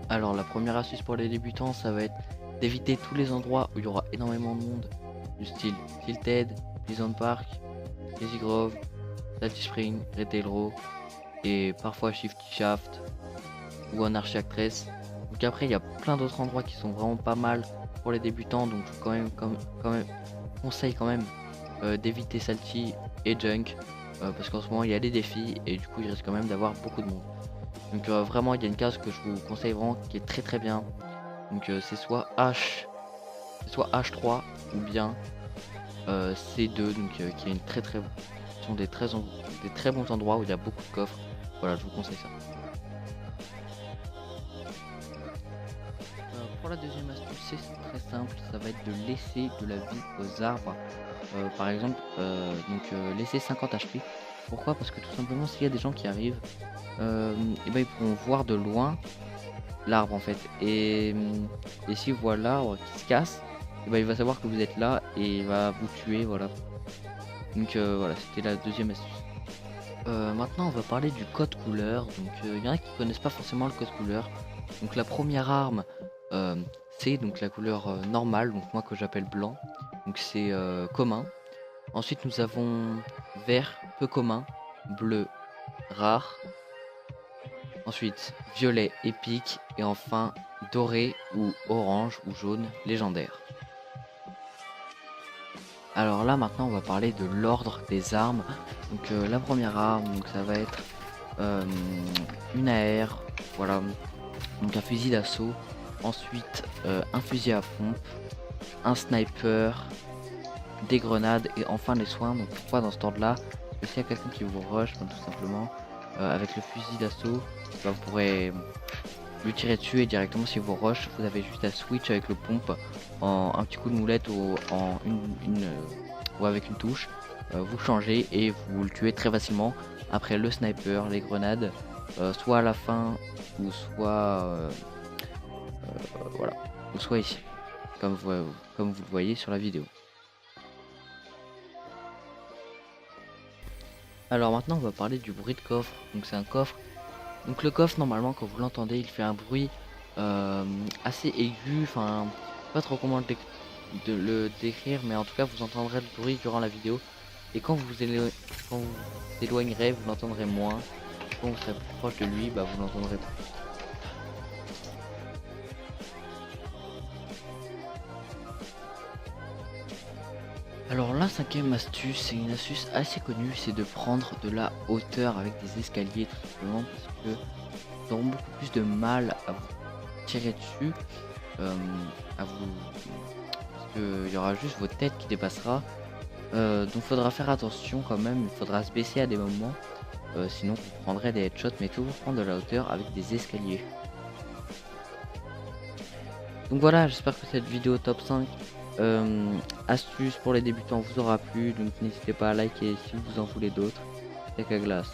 Alors la première astuce pour les débutants, ça va être d'éviter tous les endroits où il y aura énormément de monde, du style Tilted, Pleasant Park, Crazy Grove, Salty Spring, Retail Row et parfois Shifty Shaft ou un Archie Actress. Donc après il y a plein d'autres endroits qui sont vraiment pas mal pour les débutants, donc je quand même conseille quand même d'éviter Salty et Junk parce qu'en ce moment il y a des défis et du coup il risque quand même d'avoir beaucoup de monde. Donc vraiment il y a une case que je vous conseille vraiment qui est très bien. Donc c'est soit H3 ou bien C2, donc qui est une sont des très bons endroits où il y a beaucoup de coffres. Voilà, je vous conseille ça. Pour la deuxième astuce, c'est très simple, ça va être de laisser de la vie aux arbres. Par exemple, laisser 50 HP. Pourquoi? Parce que tout simplement, s'il y a des gens qui arrivent, et ben, ils pourront voir de loin l'arbre en fait. Et s'il voit l'arbre qui se casse, et ben, il va savoir que vous êtes là et il va vous tuer. Voilà. Donc voilà, c'était la deuxième astuce. Maintenant, on va parler du code couleur. Donc il y en a qui connaissent pas forcément le code couleur. Donc la première arme, c'est donc la couleur normale, donc moi que j'appelle blanc. Donc c'est commun. Ensuite nous avons vert peu commun, bleu rare. Ensuite violet épique et enfin doré ou orange ou jaune légendaire. Alors là maintenant on va parler de l'ordre des armes. Donc la première arme, donc ça va être une AR, voilà, donc un fusil d'assaut. Ensuite un fusil à pompe, un sniper, des grenades et enfin les soins. Donc pourquoi dans cet ordre là? Parce que s'il y a quelqu'un qui vous rush, tout simplement avec le fusil d'assaut, bah, vous pourrez lui tirer dessus et directement si vous rush, vous avez juste à switch avec le pompe en un petit coup de moulette ou en ou avec une touche, vous changez et vous le tuez très facilement. Après le sniper, les grenades, soit à la fin ou soit voilà, ou soit ici, comme vous le voyez sur la vidéo. Alors maintenant on va parler du bruit de coffre. Donc c'est un coffre. Donc le coffre normalement quand vous l'entendez il fait un bruit assez aigu. Enfin pas trop comment le décrire, mais en tout cas vous entendrez le bruit durant la vidéo. Et quand vous éloignerez vous l'entendrez moins. Quand vous serez plus proche de lui bah vous l'entendrez plus. Alors la cinquième astuce, c'est une astuce assez connue, c'est de prendre de la hauteur avec des escaliers tout simplement parce que vous aurez beaucoup plus de mal à vous tirer dessus, parce qu'il y aura juste votre tête qui dépassera. Donc faudra faire attention quand même, il faudra se baisser à des moments, sinon vous prendrez des headshots, mais toujours prendre de la hauteur avec des escaliers. Donc voilà, j'espère que cette vidéo top 5 astuces pour les débutants vous aura plu, donc n'hésitez pas à liker si vous en voulez d'autres. C'est Caglace.